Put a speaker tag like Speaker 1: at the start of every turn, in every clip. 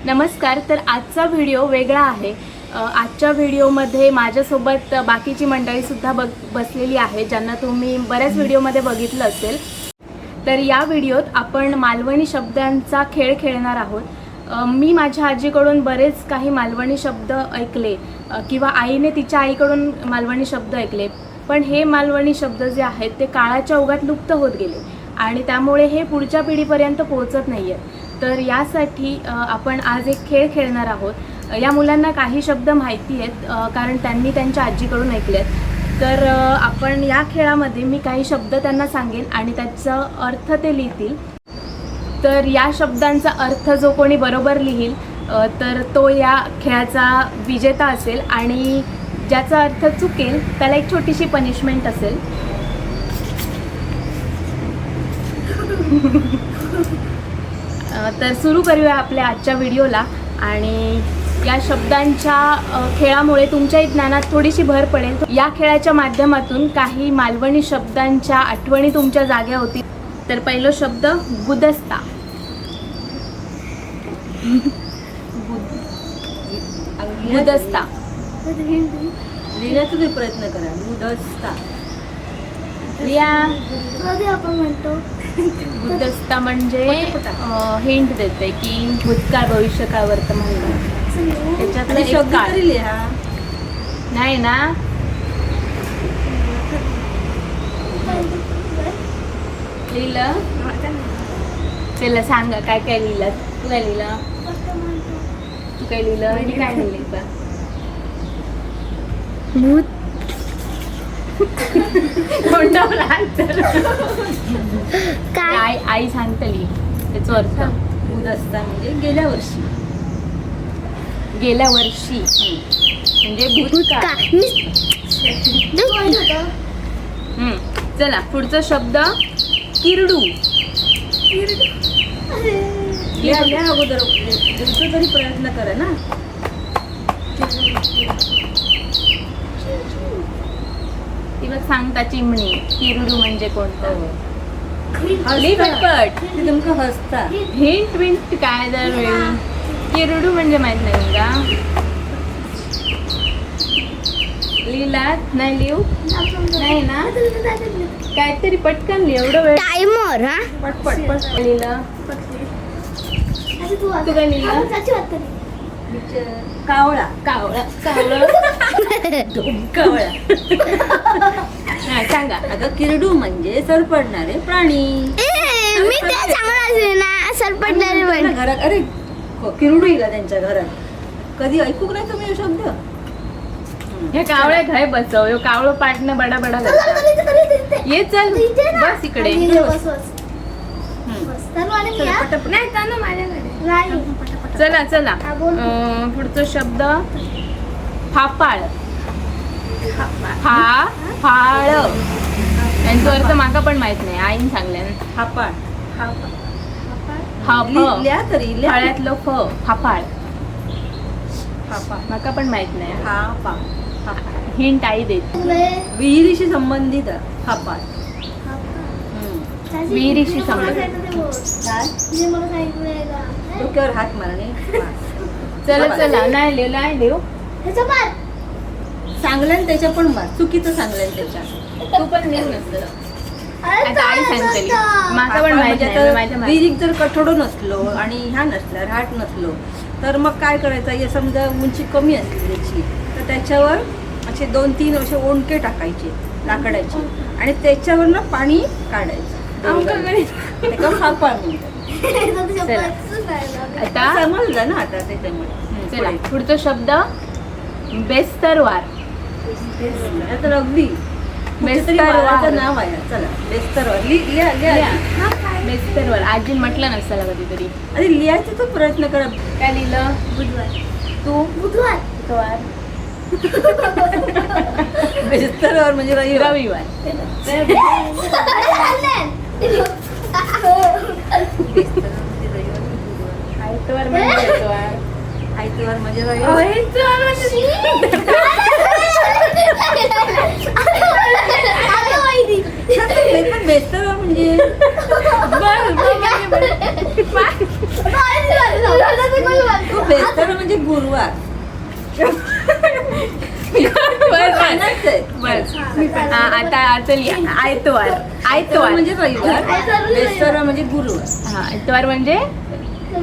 Speaker 1: नमस्कार. तर आजचा व्हिडिओ वेगळा आहे. आजच्या व्हिडिओमध्ये माझ्यासोबत बाकीची मंडळीसुद्धा बसलेली आहे, ज्यांना तुम्ही बऱ्याच व्हिडिओमध्ये बघितलं असेल. तर या व्हिडिओत आपण मालवणी शब्दांचा खेळ खेळणार आहोत. मी माझ्या आजीकडून बरेच काही मालवणी शब्द ऐकले किंवा आईने तिच्या आईकडून मालवणी शब्द ऐकले, पण हे मालवणी शब्द जे आहेत ते काळाच्या ओघात लुप्त होत गेले आणि त्यामुळे हे पुढच्या पिढीपर्यंत पोहोचत नाही आहेत. तर यासाठी आपण आज एक खेळ खेळणार आहोत. या मुलांना काही शब्द माहिती आहेत कारण त्यांनी त्यांच्या आजीकडून ऐकलेत. तर आपण या खेळामध्ये मी काही शब्द त्यांना सांगेन आणि त्याचा अर्थ ते लिहितील. तर या शब्दांचा अर्थ जो कोणी बरोबर लिहील तर तो या खेळाचा विजेता असेल आणि ज्याचा अर्थ चुकेल त्याला एक छोटीशी पनिशमेंट असेल. तर सुरू करूया आपल्या आजच्या व्हिडिओला. आणि या शब्दांच्या खेळामुळे तुमच्याही ज्ञानात थोडीशी भर पडेल. या खेळाच्या माध्यमातून काही मालवणी शब्दांच्या आठवणी तुमच्या जाग्या होतील. तर पहिला शब्द गुदस्ता. गुदस्ता
Speaker 2: लिहिण्याचा तुम्ही प्रयत्न करा. गुदस्ता
Speaker 1: लिया.
Speaker 3: आपण म्हणतो
Speaker 1: गुदस्ता म्हणजे हिंट देते की भूतकाळ, भविष्यकाळ, वर्तमान. त्याच्यातला एक
Speaker 2: शब्द
Speaker 1: काळ
Speaker 2: तरी लिहा.
Speaker 1: नाही ना. लिहिलं त्याला सांगा काय काय लिहिलं. तू काय लिहिलं? तू काय लिहिलं? मी काय लिहिलं?
Speaker 3: भूत.
Speaker 1: काय आई सांगतली त्याचा अर्थ.
Speaker 2: गुदस्ता म्हणजे गेल्या वर्षी.
Speaker 1: गेल्या वर्षी म्हणजे भूतकाळ. चला पुढचा शब्द किरडू.
Speaker 2: लिहा अगोदर लिहायचा तरी प्रयत्न करा ना.
Speaker 1: ती बघ सांगता चिमणी. किरडू म्हणजे कोणतं?
Speaker 2: हसता.
Speaker 1: पटपट.
Speaker 2: ते तुमचं हसता.
Speaker 1: हिंट विंट काय दरवेळी. किरडू म्हणजे माहित नाही का? लिहिलात नाही? लिहू नाही ना. काहीतरी पटकन लिह. एवढं वेळ
Speaker 3: टाइमर. हा
Speaker 2: पटपट पट
Speaker 1: लिहिलं. तू काय लिहिलं?
Speaker 2: कावळा.
Speaker 1: कावळा. कावळं.
Speaker 2: कावळा.
Speaker 1: हा सांगा.
Speaker 2: अगं किरडू म्हणजे सरपडणारे प्राणी.
Speaker 3: मी ते चांगलं असेल ना सरपटणारे पण.
Speaker 2: घरात अरे किरडू येईल त्यांच्या घरात. कधी ऐकू नाही तुम्ही हे शब्द?
Speaker 1: हे कावळे घाय बसव. ह्यो कावळं पाटणं बडा बडा ये चल बस इकडे.
Speaker 3: नाही तांदूळ माझ्याकडे.
Speaker 1: चला चला पुढचा शब्द फापाळ. फाळ. यांचा अर्थ माका पण माहित नाही. आईन सांगल्या.
Speaker 2: फापाळ.
Speaker 1: हा
Speaker 2: तरी
Speaker 1: फळ्यातलं फ. फापाळ.
Speaker 2: फापा.
Speaker 1: माका पण माहित नाही.
Speaker 2: फापा.
Speaker 1: हिंट आई देत.
Speaker 2: विहिरीशी संबंधित फापाळ.
Speaker 1: विहिरीशी संबंधित.
Speaker 2: डोक्यावर हात मारणे.
Speaker 1: चला चला. नाही लिहू नाही लिहू.
Speaker 2: सांगल्यान त्याच्या पण मार. चुकीचं सांगल्यान त्याच्या.
Speaker 1: तू पण लिहू नसतं. आता आई सांगतली. माका पण माहित नाही. माझ्या माहित.
Speaker 2: विहिरीत जर कठोडो नसलो आणि ह्या नसल्या राट नसलो तर मग काय करायचं? हे समजा उंची कमी असली त्याची तर त्याच्यावर असे 2-3 असे ओंडके टाकायचे लाकडाचे आणि त्याच्यावर ना पाणी काढायचं. त्याला फापाळ म्हणतात.
Speaker 1: आता
Speaker 2: समजलं ना आता त्याच्यामुळे.
Speaker 1: चला पुढचा शब्द बेस्तरवार.
Speaker 2: तर अगदी
Speaker 1: बेस्तरवार.
Speaker 2: नाव आहे. चला बेस्तरवार. लिहा.
Speaker 1: बेस्तरवार. आजी म्हटलं नसतं कधीतरी.
Speaker 2: अरे लिहायचा तो प्रयत्न करा.
Speaker 1: काय लिहिलं?
Speaker 3: बुधवार.
Speaker 1: तू
Speaker 3: बुधवार.
Speaker 2: बेस्तरवार म्हणजे
Speaker 1: रविवार. आयतवार म्हणजे आयतवार.
Speaker 2: आयतवार म्हणजे रविवार. पण बेस्तरवार म्हणजे बेस्तर म्हणजे गुरुवार.
Speaker 1: बस आता चल आयतवार. आयतवार
Speaker 2: म्हणजे रविवार, बेस्तर म्हणजे गुरुवार.
Speaker 1: हा, आयतवार म्हणजे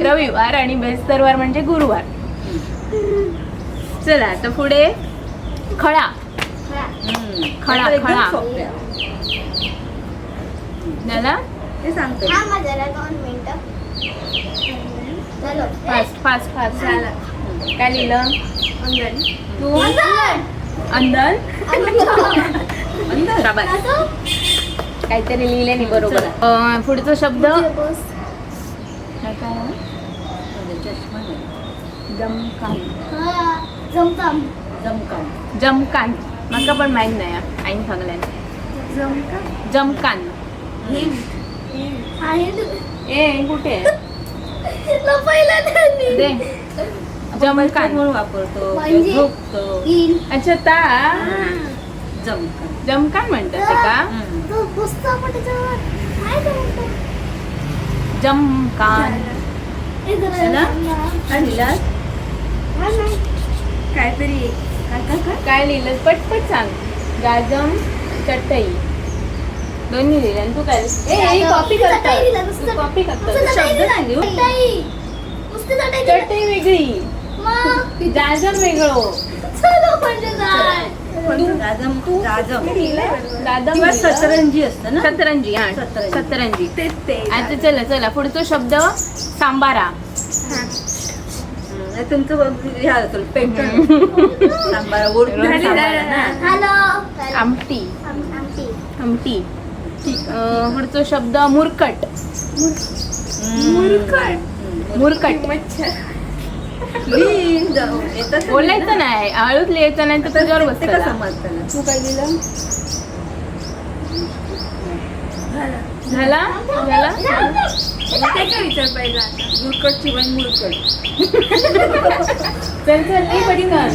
Speaker 1: रविवार आणि बेस्तरवार म्हणजे गुरुवार. चला आता पुढे खळा. खळा
Speaker 2: एकदम
Speaker 1: खळा
Speaker 2: सोपं आहे.
Speaker 1: झाला.
Speaker 2: ते सांगतो.
Speaker 3: जरा 2 मिनिटं. चलो.
Speaker 1: फास्ट फास्ट फास्ट झाला. काय लिहिलं
Speaker 3: अंगण.
Speaker 1: तू? अंदर.
Speaker 2: अंदर.
Speaker 1: बराबर. काहीतरी लिहिले नाही बरोबर. पुढचा शब्द काय आहे?
Speaker 2: चष्मा नाही.
Speaker 1: जमकान.
Speaker 3: जमकाम.
Speaker 2: जमकाम.
Speaker 1: जमकान माका पण माहित नाही आईन सांगल्यान. जमकान. ए कुठे आहे? दे. जमकान
Speaker 2: म्हणून वापरतो,
Speaker 3: म्हणजे?
Speaker 2: झोपतो.
Speaker 1: अच्छा ता
Speaker 2: जमकान.
Speaker 1: जमकान म्हणतात ते का? जमकान.
Speaker 2: काय लिहिलं? काहीतरी
Speaker 1: काय लिहिलं पटपट सांग. गाजम चटई दोन्ही लिहिले. आणि तू काय कॉपी करतो. कॉपी करतो.
Speaker 2: शब्द नाही लिहू.
Speaker 1: चटई वेगळी, जाजम वेगळं.
Speaker 2: जाजम
Speaker 1: दादम
Speaker 2: किंवा
Speaker 1: लिहिलं.
Speaker 2: सतरंजी असतं ना.
Speaker 1: सतरंजी. हा
Speaker 2: सतरंजी.
Speaker 1: सतरंजी. आता चला चला पुढचा शब्द सांबारा.
Speaker 2: तुमचं ह्या होतं पेंटर. सांबारा ओढून सांबारा ना.
Speaker 1: आमटी. आमटी. पुढचा शब्द मुरकट. मुरकट. बोलायचं नाही, हळूच लिहायचं नाही तर तुझ्यावर बसतं.
Speaker 2: तू काय लिहिलं?
Speaker 1: झाला झाला.
Speaker 2: मुरकटची बाई मुरकट.
Speaker 1: चल चल लई पटकन.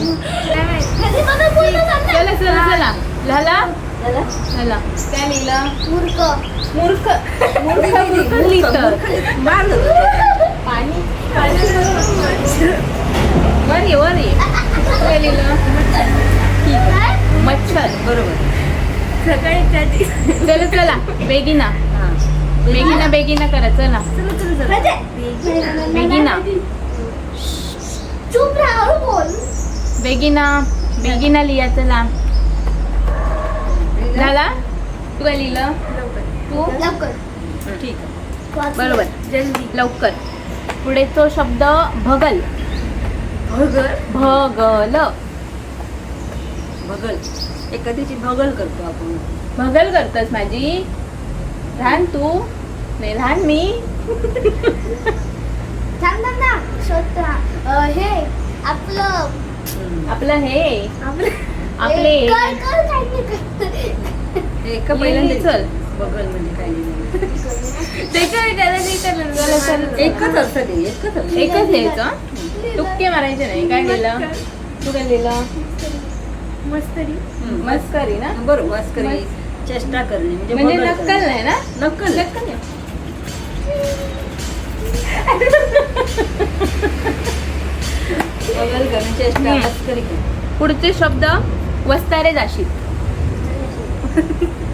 Speaker 1: चला चला चला. झाला झाला. काय लिहिलं? मूर्ख. मूर्ख लिहितं. पाणी वर ये वर ये. काय लिहिलं? मच्छर.
Speaker 2: बरोबर.
Speaker 1: चला चला बेगिना. बेगिना बेगिना करा. चला बेगिना.
Speaker 3: चुप राहा बोल.
Speaker 1: बेगिना बेगिना लिहा. चला झाला. तू काय लिहिलं? तू
Speaker 3: लवकर.
Speaker 2: ठीक आहे.
Speaker 1: बरोबर. जल्दी लवकर. पुढे तो शब्द भगल. भगल.
Speaker 2: भगल. एखाद्याची भगल करतो आपण.
Speaker 1: भगल करतस माझी. लहान तू नाही लहान मी.
Speaker 3: थांब थांब थांब. शोधता. हे आपलं
Speaker 1: आपलं हे आपले
Speaker 3: कर कर काय नाही कर.
Speaker 2: एका पहिल्यांदा चल. बगल म्हणजे काय लिहिलं?
Speaker 1: चला चल.
Speaker 2: एकच अर्थ दे. एकच अर्थ.
Speaker 1: एकच लिहायचं. तुक्के मारायचे नाही. काय लिहिलं? तू काय लिहिलं? मस्करी ना.
Speaker 2: बरोबर. मस्करी, चेष्टा करणे
Speaker 1: म्हणजे
Speaker 2: बगल
Speaker 1: नक्कल
Speaker 2: करणे.
Speaker 1: नाही ना.
Speaker 2: नक्कल. बगल करणे, चेष्टा, मस्करी करणे.
Speaker 1: पुढचे शब्द वस्तारे जाशीत.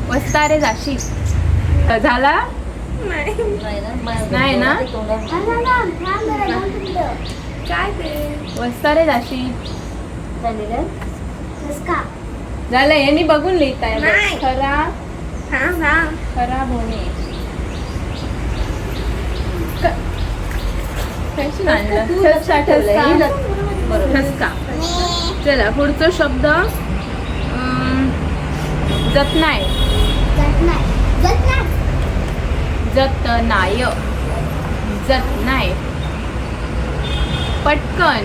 Speaker 1: वस्तारे जाशीत. झाला
Speaker 2: नाही
Speaker 1: ना?
Speaker 3: थांब थांब थांब जरा 2 मिनिटं.
Speaker 1: काय ते वस्तारे जाशीत.
Speaker 3: रस्का.
Speaker 1: झालं यांनी बघून लिहिताय. खरा खराब होणे. कशी आणलं? ठसका ठसका. ठसका. चला पुढचा शब्द जतनाय. जतनाय. जतनाय. पटकन.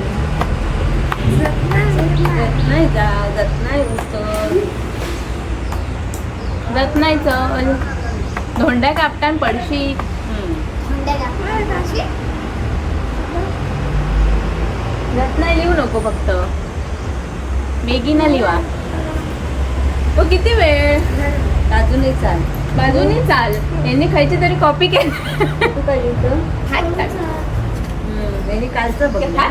Speaker 2: नाही जा. जात नाही उचल.
Speaker 1: जतनाय चल. धोंड्या कापटान पडशी. जतनाय लिहू नको फक्त. बेगिना लिहा. तो किती वेळ?
Speaker 2: अजूनही चाल.
Speaker 1: बाजूने चाल. यांनी खायची तरी कॉपी केली.
Speaker 2: तू काय लिहितो?
Speaker 1: हात टाक.
Speaker 2: हे कालचं बघ ना.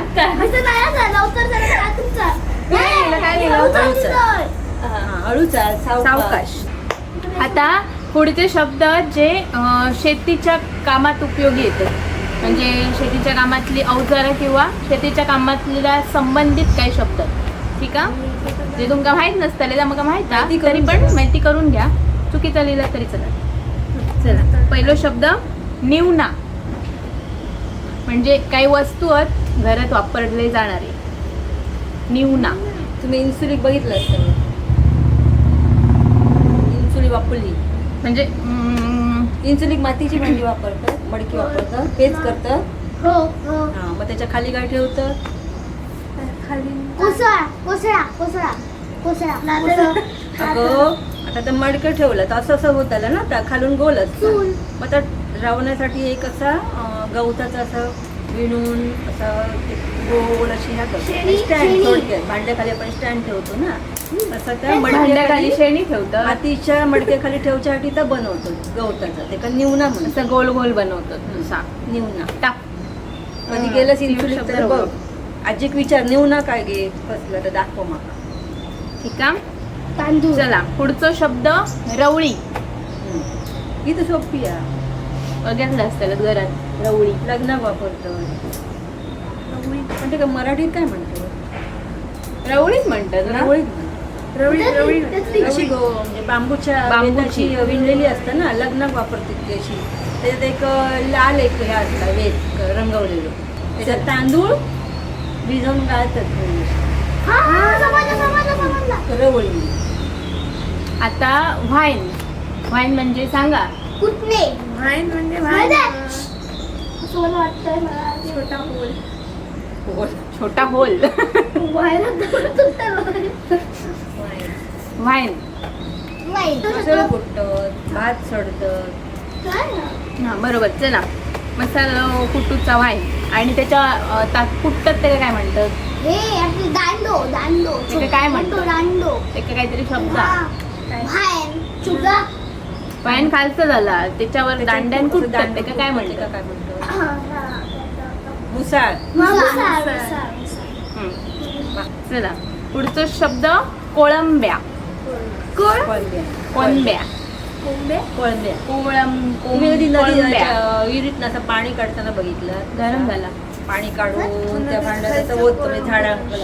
Speaker 3: असं नाही असं, लवकर जरा रात्रीचा.
Speaker 1: काय लिहिलं?
Speaker 3: लवकर.
Speaker 2: हळूचा
Speaker 1: सावकाश. आता पुढचे शब्द जे शेतीच्या कामात उपयोगी येतात, म्हणजे शेतीच्या कामातली अवजारं किंवा शेतीच्या कामातल्या संबंधित काही शब्द, ठीक आहे? जे तुमका माहित नसतले मग माहित
Speaker 2: माहिती
Speaker 1: तरी
Speaker 2: करून
Speaker 1: पण
Speaker 2: घ्या.
Speaker 1: माहिती करून घ्या. चुकीचा लिहिला तरी चला. पहिलो शब्द निवना, म्हणजे काही वस्तू आहेत घरात वापरले जाणारे. निवना.
Speaker 2: तुम्ही इन्सुलिन बघितलं असतं. इन्सुलिन वापरली
Speaker 1: म्हणजे
Speaker 2: इन्सुलिन मातीची भांडी वापरतात, मडकी वापरतात, पेच करतात.
Speaker 3: हो हो.
Speaker 2: हा, मग त्याच्या खाली काय ठेवतं?
Speaker 3: कोसळा कोसळा कोसळा कोसळा.
Speaker 2: अगं आता ते मडकं ठेवलं तर असं होत आलं ना, त्या खालून गोल असतं.
Speaker 3: चूल.
Speaker 2: मग त्या रावण्यासाठी एक असा गवताचा असं विणून असं ते गोल अशी ह्या
Speaker 3: शेणी,
Speaker 2: स्टँड,
Speaker 3: शेणी.
Speaker 2: थोडक्यात भांड्याखाली आपण स्टँड ठेवतो ना, तसं त्या
Speaker 1: भांड्याखाली
Speaker 2: मडक्याखाली
Speaker 1: शेणी ठेवतं,
Speaker 2: मातीच्या मडक्याखाली ठेवच्यासाठी तर बनवतो गवताचा, ते का निवना म्हणतात.
Speaker 1: असं गोल गोल बनवतात. सांग.
Speaker 2: निवना.
Speaker 1: टाक.
Speaker 2: कधी गेलंस
Speaker 1: हा,
Speaker 2: इन्सुलिन
Speaker 1: शब्द
Speaker 2: तर बघ.
Speaker 1: बघ.
Speaker 2: आजीक विचार निवना काय घे कसलं तर दाखव मला.
Speaker 1: ठीक आहे.
Speaker 3: तांदूळ.
Speaker 1: चला पुढचा शब्द रवळी.
Speaker 2: ही तर सोपी आहे.
Speaker 1: बघितलं असतं घरात रवळी.
Speaker 2: लग्नात वापरतो. म्हणजे का मराठीत काय म्हणतो?
Speaker 1: रवळीच म्हणतात ना.
Speaker 2: रवळीत
Speaker 3: त्यातली.
Speaker 2: अशी म्हणजे बांबूच्या
Speaker 1: बांबूची.
Speaker 2: वेताची विणलेली असते ना, लग्नात वापरतात ती अशी. त्याच्यात एक लाल एक हे असतं वेत रंगवलेलं, त्याच्यात तांदूळ भिजवून घालतात.
Speaker 3: हा, हा, समजलं.
Speaker 2: रवळी.
Speaker 1: आता व्हाईन. व्हाईन म्हणजे सांगा.
Speaker 3: कुटणे.
Speaker 1: व्हाईन म्हणजे
Speaker 3: असं मला वाटतंय मला.
Speaker 1: छोटा होल.
Speaker 2: गोल.
Speaker 1: छोटा होल.
Speaker 3: व्हायरल तुटतं.
Speaker 1: व्हाईन.
Speaker 2: मसाला कुटतात, भात सडतात.
Speaker 3: काय ना?
Speaker 1: हा बरोबर. चला मसाला कुटूचा व्हाईन. आणि त्याच्या कुटतात त्याला काय म्हणतात?
Speaker 3: हे आपली दांडो दांडो.
Speaker 1: त्याला काय म्हणतात?
Speaker 3: दांडो.
Speaker 1: त्याचा काहीतरी शब्द.
Speaker 3: भायन चुगा.
Speaker 1: व्हाईन खालचं झाला, त्याच्यावर दांड्यान कुटतात त्याला काय म्हणतात?
Speaker 2: काय म्हणतो? मुसाळ.
Speaker 1: चला पुढचा शब्द कोळंब्या.
Speaker 2: कोळंब्या.
Speaker 1: कोळंब्या.
Speaker 2: कोळंब्या.
Speaker 1: कोळंब्या.
Speaker 2: विहिरीत असं पाणी काढताना बघितलं.
Speaker 1: गरम झाला.
Speaker 2: पाणी काढून त्या भांड्यात असं ओततो झाडांना.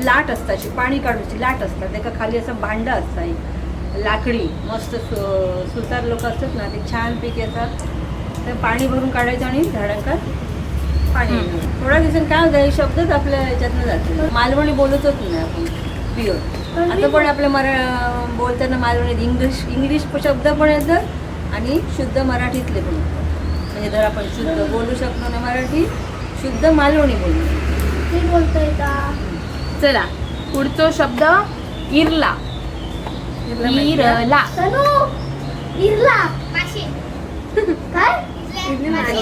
Speaker 2: लाट असतात अशी पाणी काढूची लाट असतात, त्याच्या खाली असं भांडं असतं लाकडी मस्त. सुतार लोक असतात ना, ते छान पैकी असं ते पाणी भरून काढायचं आणि झाडांका पाणी. थोड्या दिवसांनी काय होतं, हे शब्दच आपल्या ह्याच्यातनं जातो. मालवणी बोलतच नाही आपण प्युअर. आता पण आपल्या बोलताना मालवणी इंग्लिश शब्द पण येतात आणि शुद्ध मराठीतले पण येतात. म्हणजे जर आपण शुद्ध बोलू शकलो ना मराठी, शुद्ध मालवणी बोलू.
Speaker 3: ते बोलतोय का?
Speaker 1: चला पुढचा शब्द इरला. इरला.
Speaker 3: तनु इरला. माशी. काय?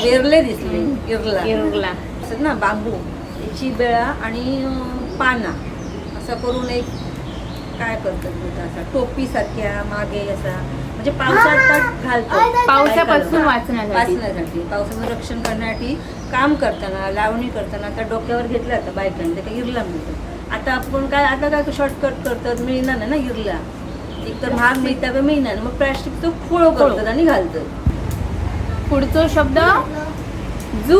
Speaker 2: वेरले दिसले. इरला.
Speaker 1: इरला.
Speaker 2: असं ना बांबू, याची बेळा आणि पाना असं करून एक काय करतात असा टोपीसारख्या मागे असा, म्हणजे पावसात घालतो.
Speaker 1: पावसापासून वाचण्यासाठी.
Speaker 2: पावसाचं रक्षण करण्यासाठी काम करताना, लावणी करताना त्या डोक्यावर घेतलं जातं बायकांनी, ते काय इरला म्हणतात. आता आपण काय आता काय शॉर्टकट करतात, मिळणार ना इरला. एक तर महाग मिळतात मिळणार, मग प्लॅस्टिकचं खोळ करतात आणि घालतात.
Speaker 1: पुढचा शब्द जू.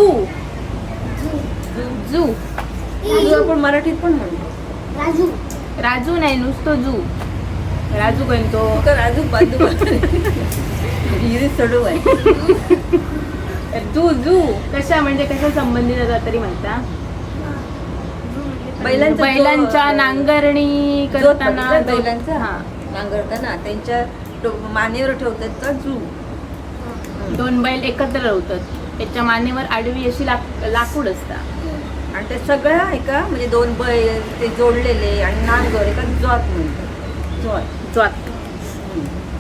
Speaker 1: जू.
Speaker 2: आपण मराठीत पण म्हणतो.
Speaker 3: राजू.
Speaker 1: राजू नाही, नुसतो जू. राजू म्हणतो.
Speaker 2: तर राजू बाजू विहिरीत सोडू आहे.
Speaker 1: जू. जू कशा म्हणजे कशा संबंधित होता तरी म्हणता. बैलांच्या नांगरणी करताना
Speaker 2: बैलांचा
Speaker 1: हा
Speaker 2: नांगरताना त्यांच्या मानेवर ठेवतात का जू.
Speaker 1: दोन बैल एकत्र राहतात, त्याच्या मानेवर आडवी अशी लाकूड असतात
Speaker 2: आणि ते सगळं एका म्हणजे दोन बैल ते जोडलेले आणि नांगर एका ज्वात म्हणतात.
Speaker 1: ज्वात.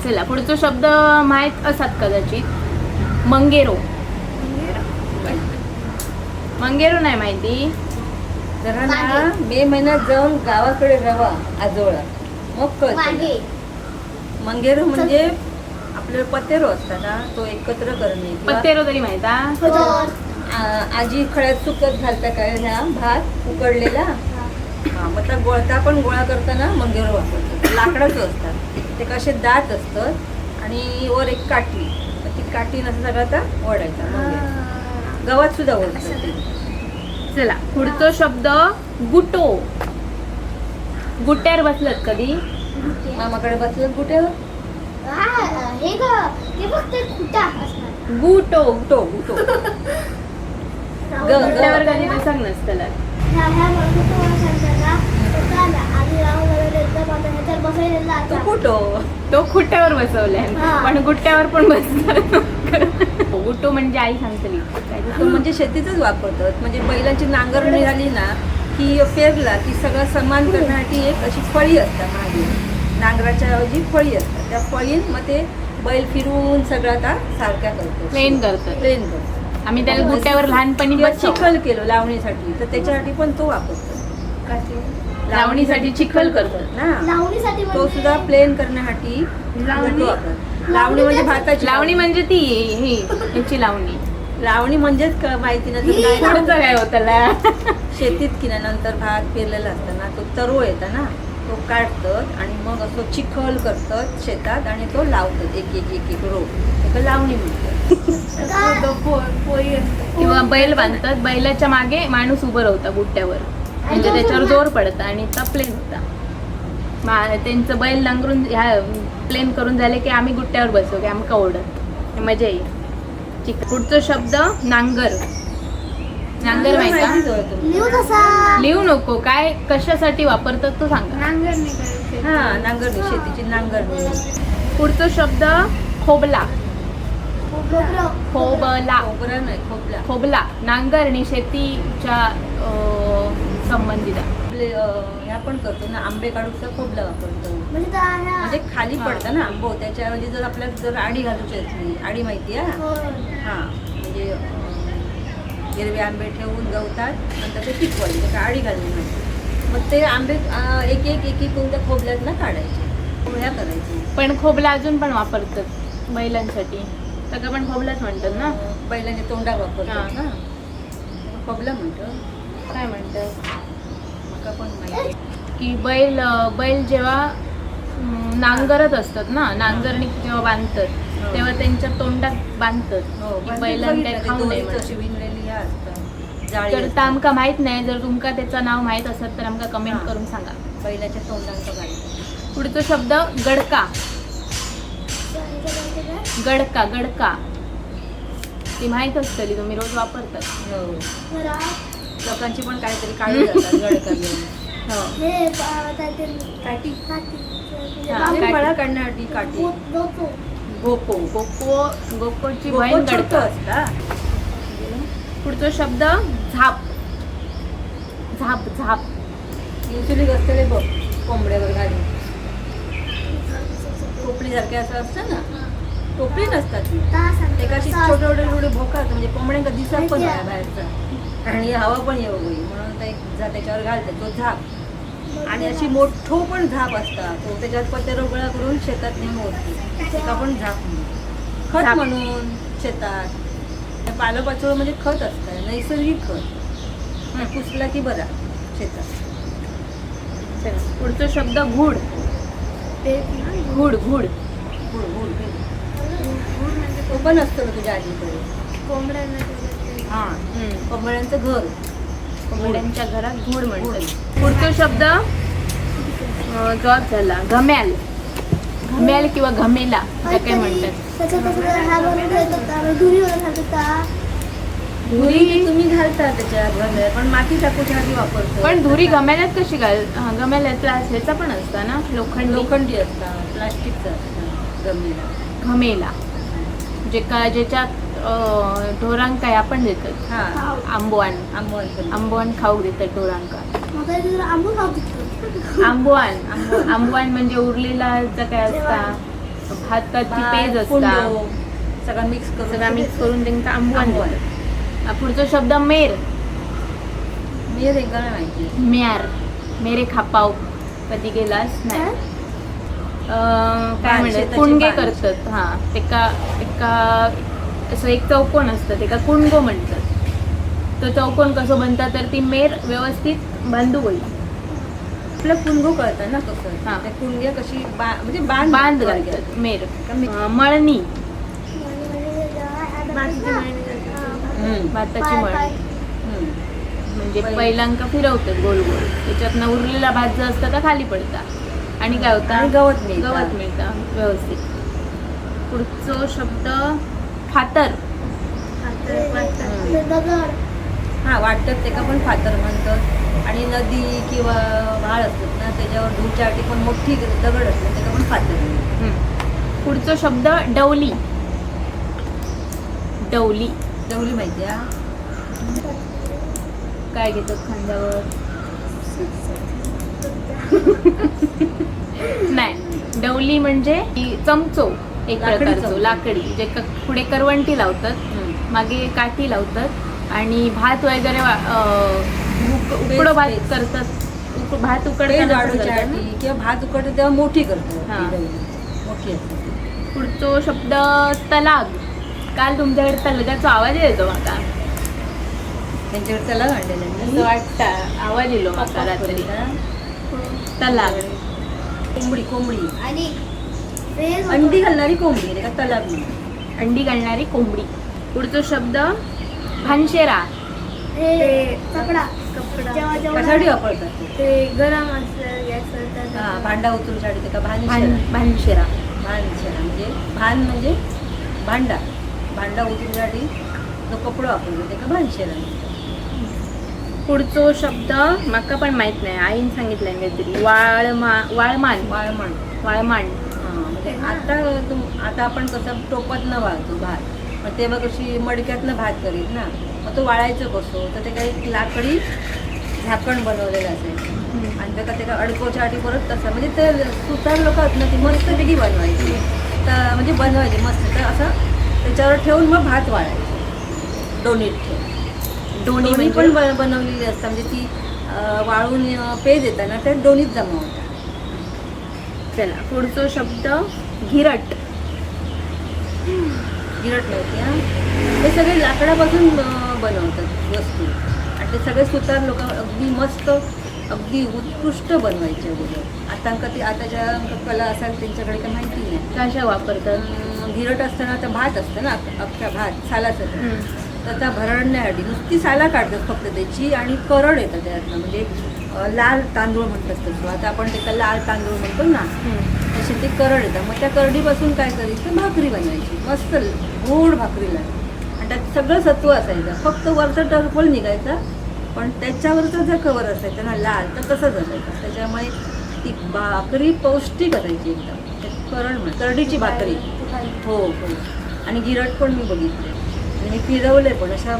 Speaker 1: चला पुढचा शब्द माहित असतात कदाचित. मंगेरो. मंगेरो नाही माहिती.
Speaker 2: जरा ना मे महिन्यात जाऊन गावाकडे रवा आजोळा मग कळतं.
Speaker 3: वागे.
Speaker 2: मंगेरो म्हणजे आपले पतेरो असतात ना, तो एकत्र करणे.
Speaker 1: पत्तेरो तरी माहिता.
Speaker 2: आजी खळ्यात सुकत घालता काय ह्या भात उकडलेला. हा मग त्या गोळता पण गोळा करताना मंगेवर वापरतो. लाकडाचं असतात ते, कसे दात असतात आणि वर एक काठी. मग ती काठी नसं सगळं आता ओढायचा मंगेवर. गव्हात सुद्धा ओढतात ते.
Speaker 1: चला पुढचा शब्द गुटो. गुट्यावर बसलत कधी?
Speaker 2: मामाकडे बसलं कुठे
Speaker 3: हे ग ते फक्त खुटा असणार.
Speaker 1: गुटो.
Speaker 2: गुटो गुटो
Speaker 1: गुट्यावर कधी बसक नसतला.
Speaker 3: ह्या बघतो सांगताना तो काला आणि राव मला एकदम आता ह्याच्यात बसायला
Speaker 2: तो
Speaker 3: आता
Speaker 2: कुठो.
Speaker 1: तो खुट्यावर बसवलाय
Speaker 3: हा.
Speaker 1: पण गुट्यावर पण बसतात. गुटो म्हणजे आई सांगतली
Speaker 2: तो म्हणजे शेतीतच वापरतात. म्हणजे बैलांची नांगरणी झाली ना की पेरला की सगळं समान करण्यासाठी एक अशी फळी असतात मागे. नांगराच्या ऐवजी फळी असतात. त्या फळीत मग ते बैल फिरून सगळं आता सारख्या करतो.
Speaker 1: प्लेन करतात.
Speaker 2: प्लेन करतो.
Speaker 1: आम्ही त्याला गुट्यावर लहानपणी
Speaker 2: किंवा
Speaker 1: बसवतो.
Speaker 2: चिखल केलं लावणीसाठी तर त्याच्यासाठी पण तो वापरतो.
Speaker 1: लावणीसाठी चिखल करतात
Speaker 2: ना.
Speaker 3: लावणीसाठी
Speaker 2: तो सुद्धा प्लेन करण्यासाठी
Speaker 1: लावणी?
Speaker 2: लावणी म्हणजे भाताची
Speaker 1: लावणी म्हणजे ती ही याची लावणी.
Speaker 2: लावणी म्हणजेच माहिती नाही तर काय
Speaker 1: पुढचं काय होतं?
Speaker 2: शेतीत की नाही नंतर भात पेरलेला असताना तो तरो येतात ना तो काढतात आणि मग असं चिखल करतात शेतात आणि तो लावतात एक एक एक एक रो. त्याला लावणी म्हणतात.
Speaker 1: किंवा बैल बांधतात. बैलाच्या मागे माणूस उभं राहता गुट्ट्यावर म्हणजे त्याच्यावर जोर पडतं आणि तो प्लेन होता. त्यांचं बैल नांगरून ह्या प्लेन करून झाले की आम्ही गुट्ट्यावर बसतो की आमका ओढत मजा येईल. पुढचा शब्द नांगर. नांगर माहिती का?
Speaker 3: लिहू कसा
Speaker 1: लिहू नको. काय कशासाठी वापरतात तो सांगा.
Speaker 2: हा नांगरणी शेतीची नांगरणी.
Speaker 1: पुढचा शब्द खोबला.
Speaker 3: खोबरं.
Speaker 1: खोबला.
Speaker 2: खोबरं नाही खोबला.
Speaker 1: खोबला नांगरणी शेतीच्या संबंधित आहे.
Speaker 2: आपले ह्या पण करतो ना आंबे काढूचा खोबला वापरतो.
Speaker 3: म्हणजे त्या ह्या-
Speaker 2: म्हणजे खाली पडतं ना आंबो त्याच्याऐवजी जर आपल्याला जर आडी घालूची असली आडी माहिती आहे
Speaker 3: हो.
Speaker 2: हा म्हणजे हिरवे आंबे ठेवून गवतात नंतर ते पिकवायचे त्याला आडी घालली नाही. मग ते आंबे एक एक एक एक कोणत्या खोबल्यातनं काढायचे पोळ्या करायची.
Speaker 1: पण खोबला अजून पण वापरतात बैलांसाठी. सगळं पण खोबलाच म्हणतात ना.
Speaker 2: बैलांच्या तोंडात वापरतात
Speaker 1: हा.
Speaker 2: ना खोबला म्हणतो.
Speaker 1: काय म्हणतात
Speaker 2: मका पण माहिती
Speaker 1: की बैल जेव्हा नांगरत असतात ना नांगरणी जेव्हा बांधतात तेव्हा त्यांच्या तोंडात बांधतात
Speaker 2: हो
Speaker 1: की बैलांना काही खाऊ नये म्हणून.
Speaker 2: अशी विणलेली ह्या असतात जाळी
Speaker 1: तर
Speaker 2: असतात.
Speaker 1: ते आमका माहित नाही. जर तुमका त्याचं नाव माहित असेल तर आमका कमेंट
Speaker 2: हा.
Speaker 1: करून सांगा.
Speaker 2: बैलाच्या तोंडांचं घालतात.
Speaker 1: पुढचा शब्द गडका. गडका गडका ती माहित असतली तुम्ही रोज वापरतात.
Speaker 2: हो
Speaker 3: घरात
Speaker 2: लोकांची पण काहीतरी काढली जातात गडका घेऊन.
Speaker 1: हो.
Speaker 3: हे काठी
Speaker 2: काठी
Speaker 1: हा.
Speaker 3: काठी
Speaker 2: फळा काढण्यासाठी काठी.
Speaker 3: गोपो.
Speaker 1: गोपो गोपोची
Speaker 2: गोपो
Speaker 1: बहीण
Speaker 2: छोटं
Speaker 1: गडका.
Speaker 2: असतं.
Speaker 1: पुढचा शब्द झाप. झाप झाप
Speaker 2: युजली असते बघ कोंबड्यावर घालून टोपली सारखे असं असतं ना. टोपली नसतात ती. ते कशी छोटे छोटे छोटे भोकात म्हणजे कोंबड्यांका दिसत पण नाही बाहेरचा आणि हवा पण येऊ गई म्हणून ते त्याच्यावर घालतात तो झाप. आणि अशी मोठो पण झाप असतात तो त्याच्यात पत्ते गोळा करून शेतात नेऊन होती त्याला पण झाप म्हणून खत
Speaker 1: झाप.
Speaker 2: म्हणून शेतात पालोपाचोळ म्हणजे खत असतं नैसर्गिक खत पुसला की बरा शेतात.
Speaker 1: चला, पुढचा शब्द घुड. घुड घुड
Speaker 2: गुड गुड तो पण असतो ना तुझ्या आजीकडे. हा कोंबड्यांचं घर.
Speaker 1: कोंबड्यांच्या घरात घुड म्हणतात. पुढचा शब्द जॉब झाला घम्याल. घम्याल किंवा घमेला त्या काय म्हणतात.
Speaker 3: त्याच्यात कसं हा बनवून येत होता धुरी वगैरे घालत होता.
Speaker 2: धुरी तुम्ही घालता त्याच्यात घमेल पण माती टाकूच्या आधी वापरतो.
Speaker 1: पण धुरी घमेल्यात कशी घाल घमेल्यातला ह्याचा पण असता ना लोखंडी.
Speaker 2: लोखंडी असतात प्लास्टिकचं असतं गमेला.
Speaker 1: घमेला जे का ज्याच्यात ढोरांका आपण देतात.
Speaker 2: हा
Speaker 1: आंबवान
Speaker 2: आंबवण
Speaker 1: आंबवान खाऊ देतात ढोरांका.
Speaker 3: मग काय तुला आंबून खाऊ तिथं.
Speaker 1: आंबवान आंबवान म्हणजे उरलेला काय असता भाताची पेज असता
Speaker 2: सगळं मिक्स करून
Speaker 1: सगळा मिक्स करून त्यांचा आंबवान
Speaker 2: आंबवान.
Speaker 1: देतात. पुढचा शब्द मेर.
Speaker 2: मी रेंगाला माहिती.
Speaker 1: म्यार मेरे खापाव कधी गेलास नाही. काय
Speaker 2: बाण,
Speaker 1: म्हणतात
Speaker 2: शेताची
Speaker 1: कुणगे
Speaker 2: बाण.
Speaker 1: करतात. हा एका एका असं एक चौकोन असतं ते का कुणगो म्हणतात. तो चौकोन कसो बनता तर ती मेर व्यवस्थित बांधू होईल.
Speaker 2: आपलं कुणगो कळतं ना कसं.
Speaker 1: हा.
Speaker 2: त्या कुणग्या कशी म्हणजे बांध
Speaker 1: बांध
Speaker 2: घालतात.
Speaker 1: घालतात मेर.
Speaker 2: कमी.
Speaker 1: मळणी,
Speaker 2: हम्म.
Speaker 1: भाताची मळणी
Speaker 2: हम्म.
Speaker 1: म्हणजे पहिल्यांका फिरवतात गोल गोल, त्याच्यातनं उरलेला भात जो असता तो खाली पडता आणि काय होता
Speaker 2: आणि गवत मिळतं.
Speaker 1: गवत मिळतं व्यवस्थित. पुढचो शब्द फातर.
Speaker 2: हा वाटतात ते का पण फातर म्हणतात. आणि नदी किंवा व्हाळ असतात ना त्याच्यावर धुळचाटी पण मोठी दगड असतात ते का पण फातर म्हणतात.
Speaker 1: हम्म. पुढचो शब्द डवली. डवली
Speaker 2: तेवढी माहिती आहे.
Speaker 1: काय घेतात खांद्यावर? नाही, डवली म्हणजे चमचो एक
Speaker 2: लाकडी
Speaker 1: प्रकारचो
Speaker 2: चमचो.
Speaker 1: लाकडी जे पुढे करवंटी लावतात, मागे काठी लावतात आणि भात वगैरे उकडो भात
Speaker 2: पेज.
Speaker 1: करतात. भात
Speaker 2: पेज
Speaker 1: उकडताना पण
Speaker 2: वाढूच्या
Speaker 1: करतात ना.
Speaker 2: आधी किंवा भात उकडतो तेव्हा मोठी करतो.
Speaker 1: हा.
Speaker 2: ती तेवढी मोठी असते.
Speaker 1: पुढचो शब्द तलाग. काल तुमच्याकडे तलगाचा आवाज येतो माका,
Speaker 2: त्यांच्याकडे त्याला काढलेलं
Speaker 1: असं वाटतं आवाज येलो माका रात्री. तलाग,
Speaker 2: कोंबडी कोंबडी
Speaker 3: आणि
Speaker 2: अंडी घालणारी कोंबडी रे का तलाग म्हणतात.
Speaker 1: अंडी घालणारी कोंबडी. पुढचो शब्द भानशेरा.
Speaker 3: कपडा
Speaker 2: कशासाठी वापरतात ते?
Speaker 3: ते गरम असलं गॅस
Speaker 2: हा भांडा उचलूसाठी ते का
Speaker 1: भानशेरा.
Speaker 2: भानशेरा म्हणजे भान म्हणजे भांडा. भांडा उचलूसाठी जो कपडा वापरतो ते का भानशेरा.
Speaker 1: पुढचो शब्द माका पण माहित नाही, आईन सांगितलंय काहीतरी. वाळमान.
Speaker 2: वाळमण.
Speaker 1: वाळमांड.
Speaker 2: म्हणजे आता आपण कसं टोपातनं वाळतो भात, मग तेव्हा कशी मडक्यातनं भात करीत ना, मग तो वाळायचं कसो तर ते काही लाकडी झाकण बनवलेलं असायचं आणि ते का अडकोच्या आधी परत तसं म्हणजे ते सुतार लोक आहेत ना ती मस्तपैकी बनवायची. तर म्हणजे बनवायची मस्त तर असं त्याच्यावर ठेवून मग भात वाळायचं डोनीत ठेवून. डोणी पण बनवलेली असतात म्हणजे ती वाळून पेज येतात ना त्या डोनीत जमा होतात.
Speaker 1: चला पुढचो शब्द घिरट.
Speaker 2: गिरट माहिती हा. हे सगळे लाकडापासून बनवतात वस्तू आणि ते सगळे सुतार लोक अगदी मस्त अगदी उत्कृष्ट बनवायचे अगोदर. आताच्या कला असाल त्यांच्याकडे काही माहिती नाही.
Speaker 1: कशा वापरतात?
Speaker 2: गिरट असताना आता भात असतं ना अख्खा भात सालाचं तर त्या भरडण्यासाठी नुसती साला काढतात फक्त त्याची आणि करड येतं त्यातनं म्हणजे लाल तांदूळ म्हणतात तसं. आता आपण त्याचा लाल तांदूळ म्हणतो ना तसे ते करड येतात. मग त्या करडीपासून काय करायचं भाकरी बनवायची मस्त गोड भाकरीला आणि त्यात सगळं सत्व असायचं. फक्त वरचा टरफल निघायचा पण त्याच्यावरचं जर कवर असायचं ना लाल तर तसंच असायचं. त्याच्यामुळे ती भाकरी पौष्टिक असायची एकदम. करडीची भाकरी. हो हो. आणि गिरट पण मी बघितले आणि मी फिरवले पण अशा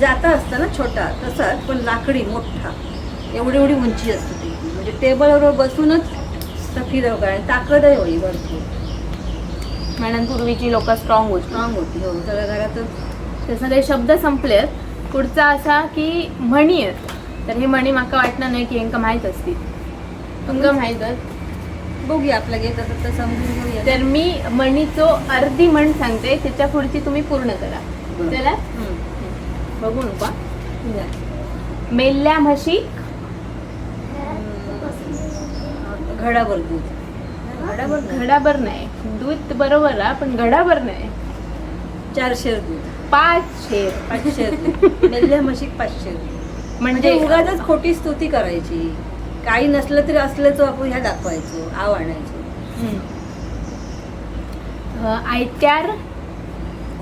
Speaker 2: जाता असता ना छोटा तसाच पण लाकडी मोठा एवढी उंची असते ती म्हणजे टेबलवर बसूनच फिरव काय आणि ताकदही होई भरपूर.
Speaker 1: म्हणून पूर्वीची लोक स्ट्रॉंग होती.
Speaker 2: हो सगळ्या घरातच.
Speaker 1: ते सगळे शब्द संपलेत. पुढचा असा की म्हणी आहेत. तर ही म्हणी माका वाटणार नाही की यांका माहीत असतील. तुमका माहीत आहे?
Speaker 2: बघूया आपला घेत असत तर समजून घेऊया.
Speaker 1: तर मी म्हणीचो अर्धी म्हण सांगते, त्याच्या पुढची तुम्ही पूर्ण करा. चला बघू नका. मेल्ल्या म्हशी
Speaker 2: घडाभर दूध.
Speaker 1: घडाभर नाही, दूध बरोबर आहे पण घडाभर नाही.
Speaker 2: 4 शेर दूध.
Speaker 1: 5 शेर.
Speaker 2: 5 शेर दूध. मेल्ल्या म्हशीक 5 शेर दूध. म्हणजे उगाचच खोटी स्तुती करायची. काही नसलं तरी असल्याचं आपण ह्या दाखवायचो आव आणायचो.
Speaker 1: आयत्यार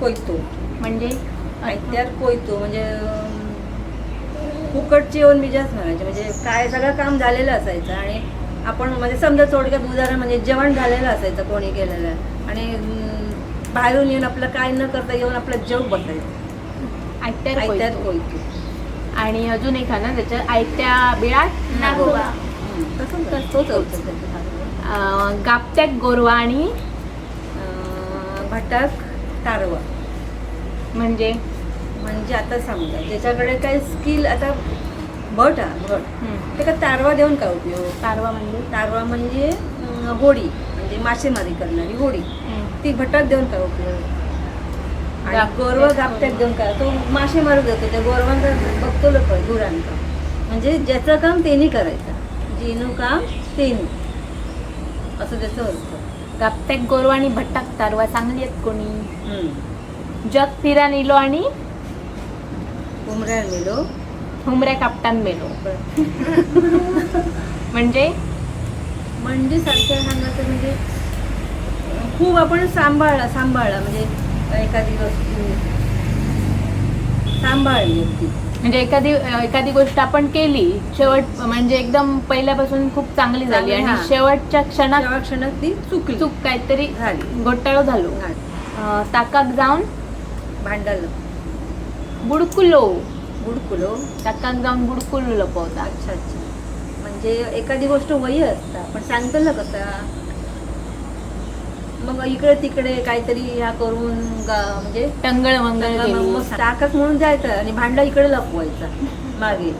Speaker 2: कोयतो
Speaker 1: म्हणजे
Speaker 2: आयत्यार कोयतो म्हणजे फुकटची येऊन बिजाच म्हणायचे. म्हणजे काय सगळं काम झालेलं असायचं आणि आपण म्हणजे समजा थोडक्यात उदाहरण म्हणजे जेवण झालेलं असायचं कोणी केलेलं आणि बाहेरून येऊन आपलं काय न करता येऊन आपलं जेव बसायचं. आयत्यार कोयतो.
Speaker 1: आणि अजून एक आहे ना त्याच्यात आयत्या बिळात नागोबा.
Speaker 2: तोच
Speaker 1: गापत्याक गोरवा आणि
Speaker 2: भटाक तारवा.
Speaker 1: म्हणजे
Speaker 2: आता समजा ज्याच्याकडे काही स्किल आता भट ते का तारवा देऊन काय उपयोग. तारवा म्हणजे होडी म्हणजे मासेमारी करणारी होडी ती भटाक देऊन काय उपयोग. आणि गोरवा गापट्यात घेऊन काय तो मासे मारत जातो त्या गोरवांचा बघतो लोक गुरांचा म्हणजे ज्याचं काम त्यांनी करायचं जेनू काम तेनू असं त्याचं होतं.
Speaker 1: गापट्याक गोरवा आणि भट्टाक तारवा चांगली आहेत कोणी.
Speaker 2: हम्म.
Speaker 1: जग फिरा नेलो आणि
Speaker 2: उमऱ्यावर मेलो
Speaker 1: हुमऱ्या कापटान मेलो. म्हणजे
Speaker 2: म्हणजे सारखं सांगायचं म्हणजे खूप आपण सांभाळला म्हणजे एखादी वस्तू सांभाळली ती
Speaker 1: म्हणजे एखादी गोष्ट आपण केली शेवट म्हणजे एकदम पहिल्यापासून खूप चांगली झाली
Speaker 2: चांगली,
Speaker 1: आणि
Speaker 2: हा.
Speaker 1: शेवटच्या क्षणात
Speaker 2: तेव्हा क्षणात ती चुकली
Speaker 1: चूक काहीतरी
Speaker 2: झाली
Speaker 1: घोटाळो झालो. ताकाक जाऊन
Speaker 2: भांडलं
Speaker 1: बुडकुलो
Speaker 2: बुडकुलो.
Speaker 1: ताकाक जाऊन बुडकुलो लपवता.
Speaker 2: अच्छा अच्छा म्हणजे एखादी गोष्ट वय असता पण सांगतो ना कसा मग इकडे तिकडे काहीतरी ह्या करून म्हणजे
Speaker 1: टंगळ मंगळ
Speaker 2: मग
Speaker 1: केली.
Speaker 2: ताकद म्हणून जायचं आणि भांडा इकडे लपवायचा मागे.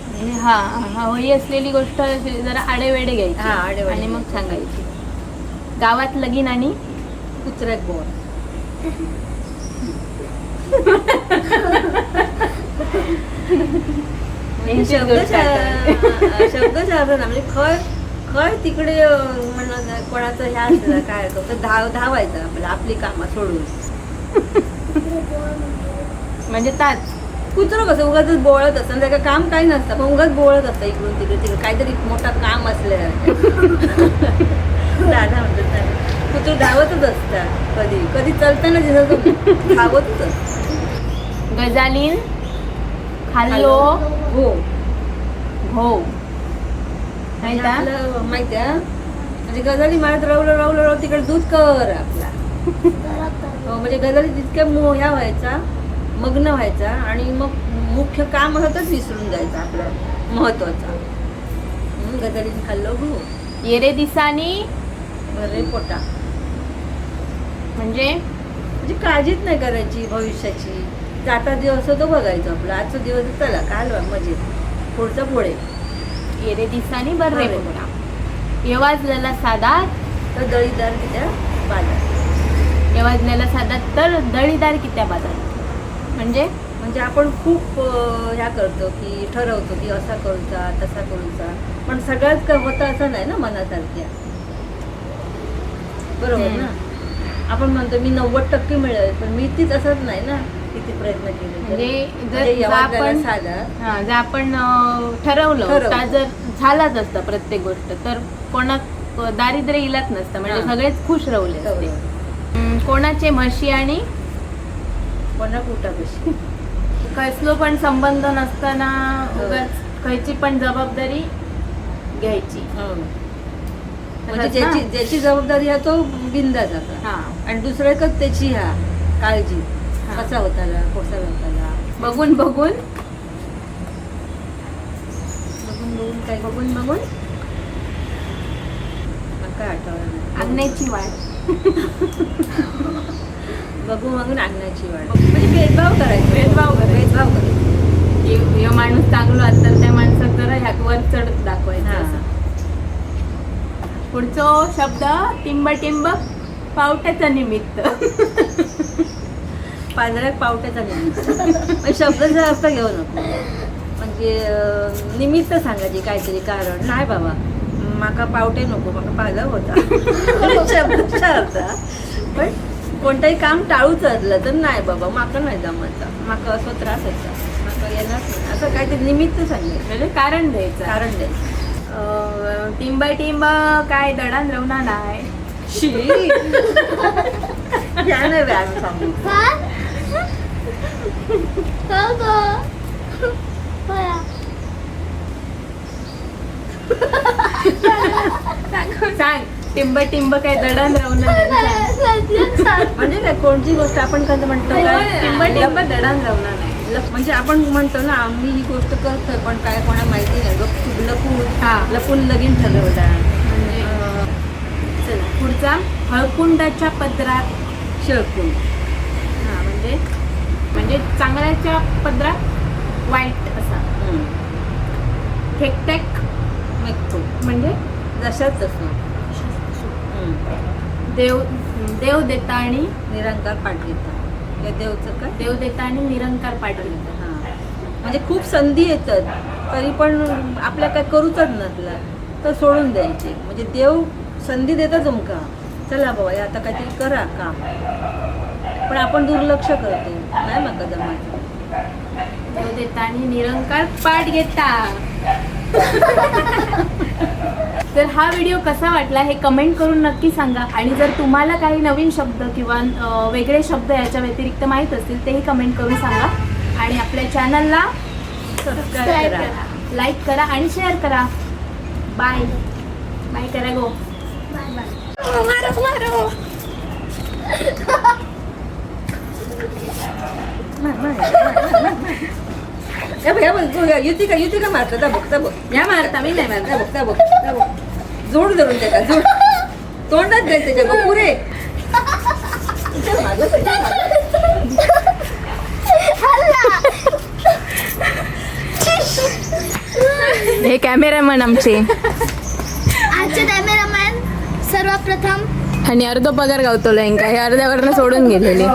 Speaker 1: म्हणजे हा हवी असलेली गोष्ट जरा आडेवेडे
Speaker 2: हा,
Speaker 1: घ्यायची
Speaker 2: आडेवेडे
Speaker 1: आणि मग
Speaker 2: घ्यायची.
Speaker 1: सांगायची. गावात लगीन आणि
Speaker 2: कुत्र्याक बोर
Speaker 1: यांचीच गोष्ट आठवली.
Speaker 2: शब्दच ना म्हणजे खय खय तिकडे म्हणून कोणाचं ह्या असलं काय तर धावायचं आपल्याला आपली कामं सोडून.
Speaker 1: म्हणजे ताच
Speaker 2: कुत्रं कसं उगाच बोळत असतं त्याचं काम काही नसतं पण उगाच बोळत असतं इकडून तिकडे काहीतरी मोठं काम असलं दादा म्हणतात ना कुत्रं धावतच असतात कधी चालताना दिसत धावतच असतं.
Speaker 1: गजालीन खाल्लो
Speaker 2: हो
Speaker 1: हो नाही का?
Speaker 2: आपलं माहिती आहे म्हणजे गजाली मारत राहू तिकडे दूध कर आपला. हो, म्हणजे गजाली तितक्या ह्या व्हायचा मग्न व्हायचा आणि मग मुख्य काम होतच विसरून जायचं आपलं महत्वाचं. गजालीने खाल्लं हो
Speaker 1: येरे दिसानी
Speaker 2: बरे पोटा
Speaker 1: म्हणजे
Speaker 2: म्हणजे काळजीच नाही करायची भविष्याची. जाता दिवस तो बघायचा आपला आजचा दिवस चला काल मजेत पुढचा पुढे.
Speaker 1: येरे दिसानी बर्रे
Speaker 2: बर्रे
Speaker 1: पोटा. येवाजलेला साधा
Speaker 2: तर दळीदार कित्या बाजार.
Speaker 1: येवाजलेला साधा तर दळीदार कित्या बाजार. म्हणजे
Speaker 2: आपण खूप ह्या करतो की ठरवतो की असा करूचा तसा करूचा पण सगळ्यात होतं असं नाही ना मनासारख्या. बरोबर ना. आपण म्हणतो मी 90% मिळेल पण मी तीच असंच नाही ना किती प्रयत्न केले.
Speaker 1: म्हणजे
Speaker 2: म्हणजे
Speaker 1: आपण
Speaker 2: साधा
Speaker 1: जर आपण ठरवलं तर जर झालाच असतं प्रत्येक गोष्ट तर कोणाक दारिद्र्य इलाच नसतं म्हणजे
Speaker 2: हा.
Speaker 1: सगळेच खुश रावले असते. कोणाचे म्हशी आणि
Speaker 2: कोणा कुठा कशी
Speaker 1: कसलो पण संबंध नसताना
Speaker 2: हो.
Speaker 1: उगाच खयची पण जबाबदारी घ्यायची.
Speaker 2: म्हणजे
Speaker 1: तसंच ना?
Speaker 2: ज्याची जबाबदारी आहे तो बिंदा जाता
Speaker 1: हा.
Speaker 2: आणि दुसऱ्याकच त्याची ह्या काळजी
Speaker 1: हा.
Speaker 2: कसा होताला कोसा होताला
Speaker 1: बघून
Speaker 2: बघून काय
Speaker 1: बघून
Speaker 2: काय आठवलं
Speaker 1: आग्नेची वाट.
Speaker 2: बघून अंगणाची वाट म्हणजे भेदभाव करायचा.
Speaker 1: भेदभाव
Speaker 2: करायचा.
Speaker 1: हे माणूस चांगलो असता तर त्या माणसात जरा ह्याक वर चढत दाखवायचं
Speaker 2: हा.
Speaker 1: असं. पुढचो शब्द टिंब पावट्याचा निमित्त.
Speaker 2: पांढऱ्यात पावट्याचा निमित्त शब्दाचा अर्थ घेऊ नको म्हणजे निमित्त सांगायची काहीतरी कारण नाही बाबा माका पावटे नको माका पाहिलं होता शब्दाचा अर्थ. पण कोणतंही काम टाळूच असलं तर नाही बाबा माका नाही जमायचा माका असं त्रास होता माका येणार नाही असं काहीतरी निमित्त सांगायचं
Speaker 1: म्हणजे कारण द्यायचं.
Speaker 2: कारण द्यायचं.
Speaker 1: टिंब काय दडान रवना नाही.
Speaker 2: या नाही बे आम्ही सांगू.
Speaker 1: सांग टिंब काय दडान रवना नाही.
Speaker 2: म्हणजे काय कोणती गोष्ट आपण कसं म्हणतो काय
Speaker 1: टिंब दडान रवना नाही.
Speaker 2: म्हणजे आपण म्हणतो ना आम्ही ही गोष्ट करतोय पण काय कोणा माहिती नाही
Speaker 1: हा.
Speaker 2: लपून लगीन ठरवता.
Speaker 1: म्हणजे चला पुढचा हळकुंडाच्या पदरात
Speaker 2: शेळकून
Speaker 1: हा म्हणजे चांगल्याच्या पदरात वाईट असा. ठेकटॅक
Speaker 2: मेकतो
Speaker 1: म्हणजे
Speaker 2: जशाच तसं.
Speaker 1: देव देव देता आणि
Speaker 2: निरंकार पाठ घेता. या देवचं काय
Speaker 1: देव देता आणि निरंकार पाठ घेता.
Speaker 2: हां म्हणजे खूप संधी येतात तरी पण आपल्या काय करूच नसला तर सोडून द्यायचे. म्हणजे देव संधी देता तुमका चला बाबा हे आता काहीतरी करा काम, पण आपण दुर्लक्ष करतो. नाही मग जमायचं.
Speaker 1: देव देता आणि निरंकार पाठ घेता. तर हा व्हिडिओ कसा वाटला हे कमेंट करून नक्की सांगा. आणि जर तुम्हाला काही नवीन शब्द किंवा वेगळे शब्द याच्या व्यतिरिक्त माहीत असतील तेही कमेंट करून सांगा. आणि आपल्या चॅनलला
Speaker 2: सबस्क्राईब करा.
Speaker 1: लाईक करा आणि शेअर करा. बाय बाय करा गो.
Speaker 2: युतिका मारता त्या बघता बघ
Speaker 1: या मारता मी नाही मारता.
Speaker 2: बघता बघ जोड धरून त्याला जोड तोंडात जाईल त्याच्या बघ पुरे.
Speaker 1: हे कॅमेरामॅन आमचे
Speaker 3: आजचे कॅमेरामॅन सर्वप्रथम
Speaker 1: आणि अर्ध पगार गावतो हे अर्ध्यावरनं सोडून गेलेले.